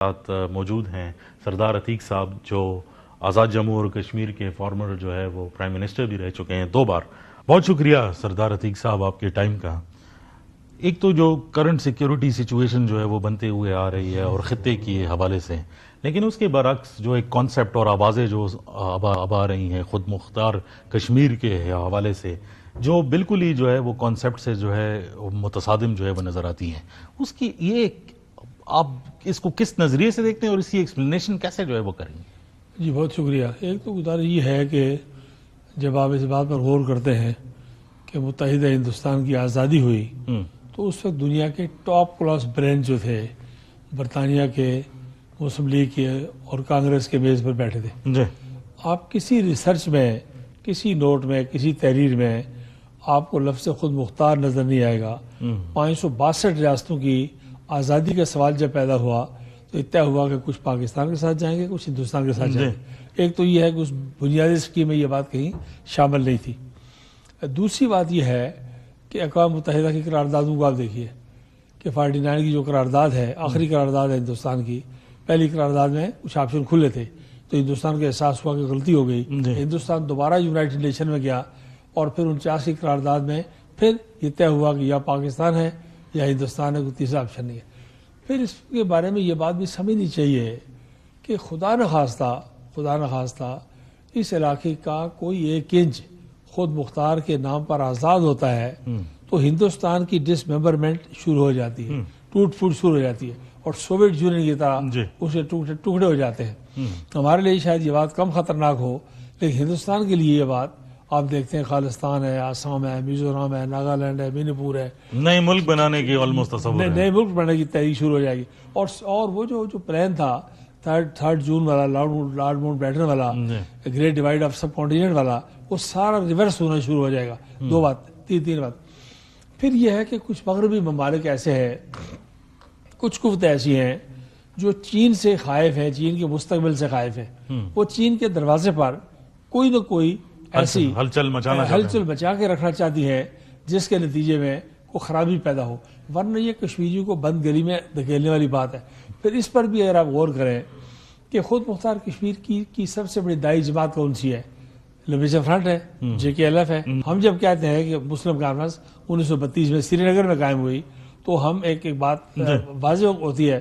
ساتھ موجود ہیں سردار عتیق صاحب، جو آزاد جموں اور کشمیر کے فارمر جو ہے وہ پرائم منسٹر بھی رہ چکے ہیں 2 بار۔ بہت شکریہ سردار عتیق صاحب آپ کے ٹائم کا۔ ایک تو جو کرنٹ سیکیورٹی سچویشن جو ہے وہ بنتے ہوئے آ رہی ہے اور خطے کے حوالے سے، لیکن اس کے برعکس جو ایک کانسیپٹ اور آوازیں جو اب آ رہی ہیں خود مختار کشمیر کے حوالے سے، جو بالکل ہی جو ہے وہ کانسیپٹ سے جو ہے متصادم جو ہے وہ نظر آتی ہیں، اس کی یہ آپ اس کو کس نظریے سے دیکھتے ہیں اور اس کی ایکسپلینیشن کیسے جو ہے وہ کریں گے؟ جی بہت شکریہ۔ ایک تو گزارش یہ ہے کہ جب آپ اس بات پر غور کرتے ہیں کہ متحدہ ہندوستان کی آزادی ہوئی تو اس وقت دنیا کے ٹاپ کلاس برین جو تھے برطانیہ کے، مسلم لیگ کے اور کانگریس کے میز پر بیٹھے تھے۔ جی، آپ کسی ریسرچ میں، کسی نوٹ میں، کسی تحریر میں آپ کو لفظ خود مختار نظر نہیں آئے گا۔ 562 ریاستوں کی آزادی کا سوال جب پیدا ہوا تو طے ہوا کہ کچھ پاکستان کے ساتھ جائیں گے، کچھ ہندوستان کے ساتھ جائیں گے۔ ایک تو یہ ہے کہ اس بنیادی اسکیم میں یہ بات کہیں شامل نہیں تھی۔ دوسری بات یہ ہے کہ اقوام متحدہ کی قراردادوں کو آپ دیکھیے کہ 49 کی جو قرارداد ہے، آخری قرارداد ہے ہندوستان کی، پہلی قرارداد میں کچھ آپشن کھلے تھے تو ہندوستان کو احساس ہوا کہ غلطی ہو گئی۔ ہندوستان دوبارہ یونائٹڈ نیشن میں گیا اور پھر 49 کی قرارداد میں پھر یہ طے ہوا کہ یا پاکستان ہے یا ہندوستان ہے، کوئی تیسرا آپشن نہیں ہے۔ پھر اس کے بارے میں یہ بات بھی سمجھنی چاہیے کہ خدا نخواستہ اس علاقے کا کوئی 1 انچ خود مختار کے نام پر آزاد ہوتا ہے تو ہندوستان کی ڈس ممبرمنٹ شروع ہو جاتی ہے، ٹوٹ پھوٹ شروع ہو جاتی ہے اور سوویت یونین کی طرح اسے ٹکڑے ہو جاتے ہیں۔ ہمارے لیے شاید یہ بات کم خطرناک ہو، لیکن ہندوستان کے لیے یہ بات آپ دیکھتے ہیں خالستان ہے، آسام ہے، میزورام ہے، ناگالینڈ ہے، منی پور ہے، نئے ملک بنانے کی آلموسٹ تصور ہے، نئے ملک بنانے کی تحریک شروع ہو جائے گی۔ اور وہ جو پلان تھا 3 جون والا، لارڈ ماؤنٹ بیٹن والا، great divide of sub continent والا، وہ سارا ریورس ہونا شروع ہو جائے گا۔ 2 بات، 3 بات۔ پھر یہ ہے کہ کچھ مغربی ممالک ایسے ہیں، کچھ قوتیں ایسی ہیں جو چین سے خائف ہیں، چین کے مستقبل سے خائف ہیں۔ وہ چین کے دروازے پر کوئی نہ کوئی ایسی ہلچل مچا کے رکھنا چاہتی ہے جس کے نتیجے میں کوئی خرابی پیدا ہو، ورنہ یہ کشمیریوں کو بند گلی میں دھکیلنے والی بات ہے۔ پھر اس پر بھی اگر آپ غور کریں کہ خود مختار کشمیر کی سب سے بڑی دائی جماعت کون سی ہے؟ لبریشن فرنٹ ہے، JKLF ہے۔ ہم جب کہتے ہیں کہ مسلم کانفرنس 1932 میں سری نگر میں قائم ہوئی تو ہم ایک بات واضح ہوتی ہے،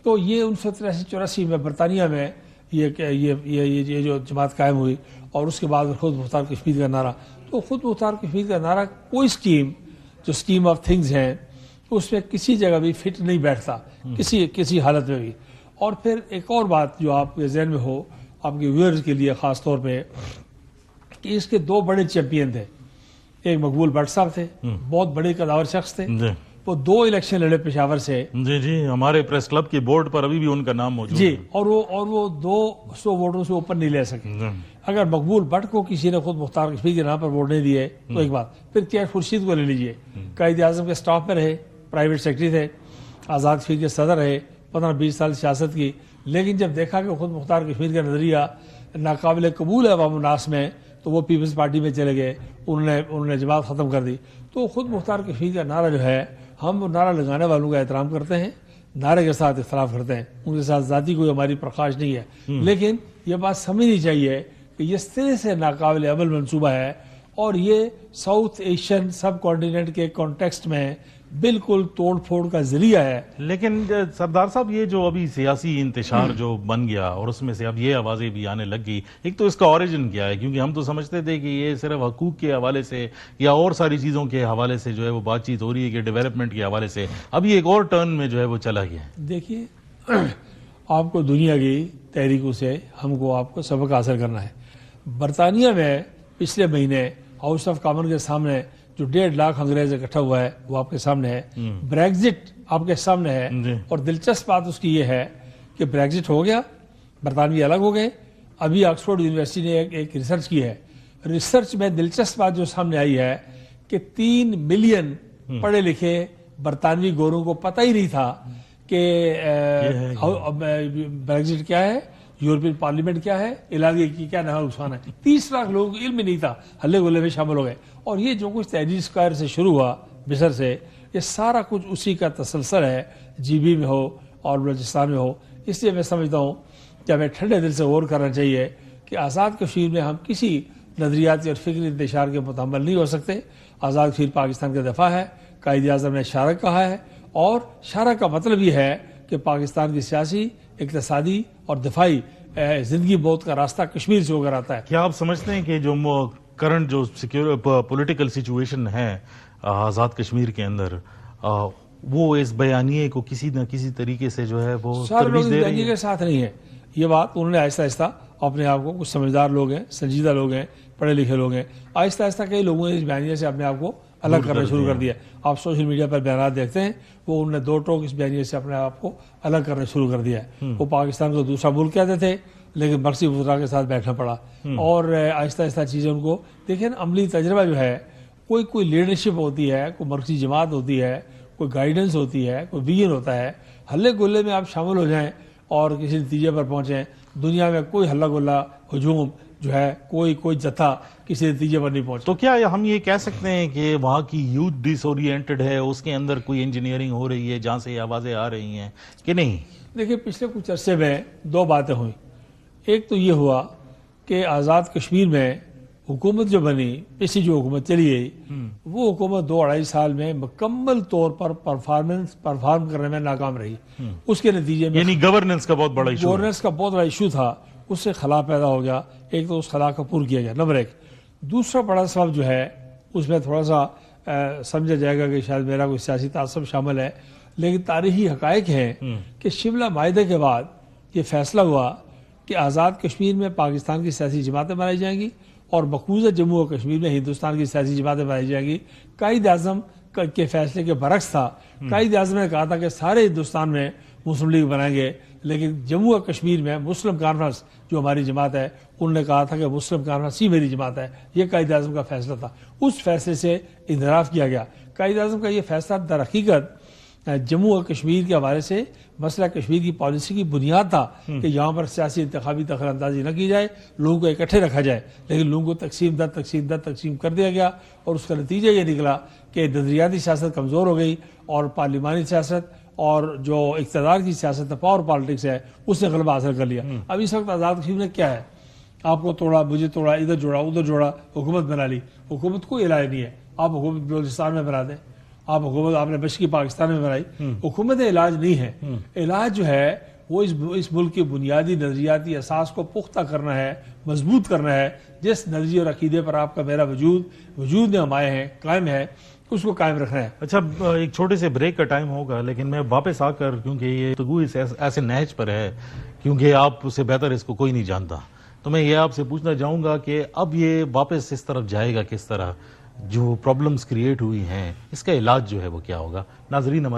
تو یہ 1983-84 میں برطانیہ میں یہ جو جماعت قائم ہوئی اور اس کے بعد خود مختار کشمیر کا نعرہ، تو خود مختار کشمیر کا نعرہ کوئی اسکیم جو اسکیم آف تھنگز ہیں اس میں کسی جگہ بھی فٹ نہیں بیٹھتا، کسی حالت میں بھی۔ اور پھر ایک اور بات جو آپ کے ذہن میں ہو، آپ کے ویورز کے لیے خاص طور پہ، کہ اس کے 2 بڑے چیمپئن تھے۔ ایک مقبول بٹ صاحب تھے، بہت بڑے قداور شخص تھے، وہ 2 الیکشن لڑے پشاور سے۔ جی، ہمارے پریس کلب کے بورڈ پر ابھی بھی ان کا نام موجود ہے۔ اور وہ 200 ووٹوں سے اوپر نہیں لے سکے۔ اگر مقبول بٹ کو کسی نے خود مختار کشمیر کے نام پر ووٹ نہیں دیے تو ایک بات، پھر کیا خورشید کو لے لیجئے، قائد اعظم کے سٹاف میں رہے، پرائیویٹ سیکرٹری تھے، آزاد کشمیر کے صدر رہے، 15-20 سال سیاست کی، لیکن جب دیکھا کہ خود مختار کشمیر کا نظریہ ناقابل قبول ہے عوام الناس میں تو وہ پیپلز پارٹی میں چلے گئے، انہوں نے جماعت ختم کر دی۔ تو خود مختار کشمیر کا نعرہ جو ہے، ہم نعرہ لگانے والوں کا احترام کرتے ہیں، نعرے کے ساتھ اختلاف کرتے ہیں، ان کے ساتھ ذاتی کوئی ہماری پرخاش نہیں ہے، لیکن یہ بات سمجھنی چاہیے کہ یہ اس طرح سے ناقابل عمل منصوبہ ہے اور یہ ساؤتھ ایشین سب کانٹیننٹ کے کانٹیکسٹ میں بالکل توڑ پھوڑ کا ذریعہ ہے۔ لیکن سردار صاحب، یہ جو ابھی سیاسی انتشار جو بن گیا اور اس میں سے اب یہ آوازیں بھی آنے لگ گئی، ایک تو اس کا اوریجن کیا ہے؟ کیونکہ ہم تو سمجھتے تھے کہ یہ صرف حقوق کے حوالے سے یا اور ساری چیزوں کے حوالے سے جو ہے وہ بات چیت ہو رہی ہے کہ ڈیولپمنٹ کے حوالے سے، اب یہ ایک اور ٹرن میں جو ہے وہ چلا گیا ہے۔ دیکھیے، آپ کو دنیا کی تحریکوں سے آپ کو سبق حاصل کرنا ہے۔ برطانیہ میں پچھلے مہینے ہاؤس آف کامن کے سامنے جو 1.5 لاکھ انگریز اکٹھا ہوا ہے وہ آپ کے سامنے ہے، بریگزٹ آپ کے سامنے ہے، اور دلچسپ بات اس کی یہ ہے کہ بریگزٹ ہو گیا، برطانوی الگ ہو گئے۔ ابھی آکسفورڈ یونیورسٹی نے ایک ریسرچ کی ہے، ریسرچ میں دلچسپ بات جو سامنے آئی ہے کہ 3 ملین پڑھے لکھے برطانوی گوروں کو پتہ ہی نہیں تھا کہ بریگزٹ کیا ہے، یورپین پارلیمنٹ کیا ہے، علاقے کی کیا نقصان ہے۔ 30 لاکھ لوگوں کو علم ہی نہیں تھا، ہلے گلے میں شامل ہو گئے۔ اور یہ جو کچھ تحریر اسکوائر سے شروع ہوا، مصر سے، یہ سارا کچھ اسی کا تسلسل ہے، GB میں ہو اور بلوچستان میں ہو۔ اس لیے میں سمجھتا ہوں کہ ہمیں ٹھنڈے دل سے غور کرنا چاہیے کہ آزاد کشمیر میں ہم کسی نظریاتی اور فکری انتشار کے متحمل نہیں ہو سکتے. آزاد کشمیر پاکستان کا دفاع ہے. قائد اعظم نے شارک کہا ہے، اور شارک کا مطلب یہ ہے کہ پاکستان کی سیاسی، اقتصادی اور دفاعی زندگی موت کا راستہ کشمیر سے ہو کر آتا ہے. کیا آپ سمجھتے ہیں کہ جو کرنٹ جو پولیٹیکل سچویشن ہے آزاد کشمیر کے اندر، وہ اس بیانیے کو کسی نہ کسی طریقے سے جو ہے وہ سارے لوگ ترویج اس دے رہی بیانیے ہے؟ کے ساتھ نہیں ہے. یہ بات انہوں نے آہستہ آہستہ اپنے آپ کو، کچھ سمجھدار لوگ ہیں، سنجیدہ لوگ ہیں، پڑھے لکھے لوگ ہیں، آہستہ آہستہ کئی لوگوں نے اس بیانیے سے اپنے آپ کو الگ کرنا شروع کر دیا. آپ سوشل میڈیا پر بیانات دیکھتے ہیں، وہ انہوں نے دو ٹوک اس بیانیے سے اپنے آپ کو الگ کرنا شروع کر دیا ہے. وہ پاکستان کو دوسرا ملک کہتے تھے، لیکن مرسی وزراء کے ساتھ بیٹھنا پڑا، اور آہستہ آہستہ چیزیں ان کو دیکھیں. عملی تجربہ جو ہے، کوئی لیڈرشپ ہوتی ہے، کوئی مرکزی جماعت ہوتی ہے، کوئی گائیڈنس ہوتی ہے، کوئی ویژن ہوتا ہے. ہلے گلے میں آپ شامل ہو جائیں اور کسی نتیجے پر پہنچیں. دنیا میں کوئی ہلا گلا ہجوم جو ہے، کوئی جتھا کسی نتیجے پر نہیں پہنچا. تو کیا ہم یہ کہہ سکتے ہیں کہ وہاں کی یوتھ ڈس اورینٹڈ ہے، اس کے اندر کوئی انجینئرنگ ہو رہی ہے جہاں سے یہ آوازیں آ رہی ہیں کہ نہیں؟ دیکھیں، پچھلے کچھ عرصے میں دو باتیں ہوئیں. ایک تو یہ ہوا کہ آزاد کشمیر میں حکومت جو بنی، پچھلی جو حکومت چلی گئی، وہ حکومت 2-2.5 سال میں مکمل طور پر پرفارم کرنے میں ناکام رہی. اس کے نتیجے میں یعنی گورننس کا بہت بڑا ایشو ہے. گورننس کا بہت بڑا ایشو تھا. اس سے خلا پیدا ہو گیا. ایک تو اس خلا کو پور کیا گیا، نمبر 1. دوسرا بڑا سبب جو ہے، اس میں تھوڑا سا سمجھا جائے گا کہ شاید میرا کوئی سیاسی تعصب شامل ہے، لیکن تاریخی حقائق ہیں کہ شملہ معاہدے کے بعد یہ فیصلہ ہوا کہ آزاد کشمیر میں پاکستان کی سیاسی جماعتیں بنائی جائیں گی، اور مقبوضہ جموں و کشمیر میں ہندوستان کی سیاسی جماعتیں بنائی جائیں گی. قائد اعظم کے فیصلے کے برعکس تھا. قائد اعظم نے کہا تھا کہ سارے ہندوستان میں مسلم لیگ بنائیں گے، لیکن جموں و کشمیر میں مسلم کانفرنس جو ہماری جماعت ہے، انہوں نے کہا تھا کہ مسلم کانفرنس ہی میری جماعت ہے. یہ قائد اعظم کا فیصلہ تھا. اس فیصلے سے انحراف کیا گیا. قائد اعظم کا یہ فیصلہ در حقیقت جموں و کشمیر کے حوالے سے مسئلہ کشمیر کی پالیسی کی بنیاد تھا کہ یہاں پر سیاسی انتخابی دخل اندازی نہ کی جائے، لوگوں کو اکٹھے رکھا جائے. لیکن لوگوں کو تقسیم کر دیا گیا، اور اس کا نتیجہ یہ نکلا کہ نظریاتی سیاست کمزور ہو گئی، اور پارلیمانی سیاست اور جو اقتدار کی سیاست ہے، پاور پالیٹکس ہے، اس نے غلبہ حاصل کر لیا. اب اس وقت آزاد کشمیر نے کیا ہے؟ آپ کو توڑا، مجھے توڑا، ادھر جوڑا، ادھر جوڑا، حکومت بنا لی. حکومت کوئی علاج نہیں ہے. آپ حکومت بلوچستان میں بنا دیں، آپ حکومت آپ نے مشرقی پاکستان میں بنائی. حکومت علاج نہیں ہے. علاج جو ہے وہ اس ملک کی بنیادی نظریاتی اساس کو پختہ کرنا ہے، مضبوط کرنا ہے. جس نظریے اور عقیدے پر آپ کا میرا وجود میں ہم آئے ہیں، قائم ہے، اس کو قائم رکھنا ہے. اچھا، ایک چھوٹے سے بریک کا ٹائم ہوگا، لیکن میں واپس آ کر، کیونکہ یہ گفتگو اس ایسے نہج پر ہے، کیونکہ آپ سے بہتر اس کو کوئی نہیں جانتا، تو میں یہ آپ سے پوچھنا چاہوں گا کہ اب یہ واپس اس طرف جائے گا کس طرح؟ جو پرابلمز کریٹ ہوئی ہیں، اس کا علاج جو ہے وہ کیا ہوگا؟ ناظرین ہمارے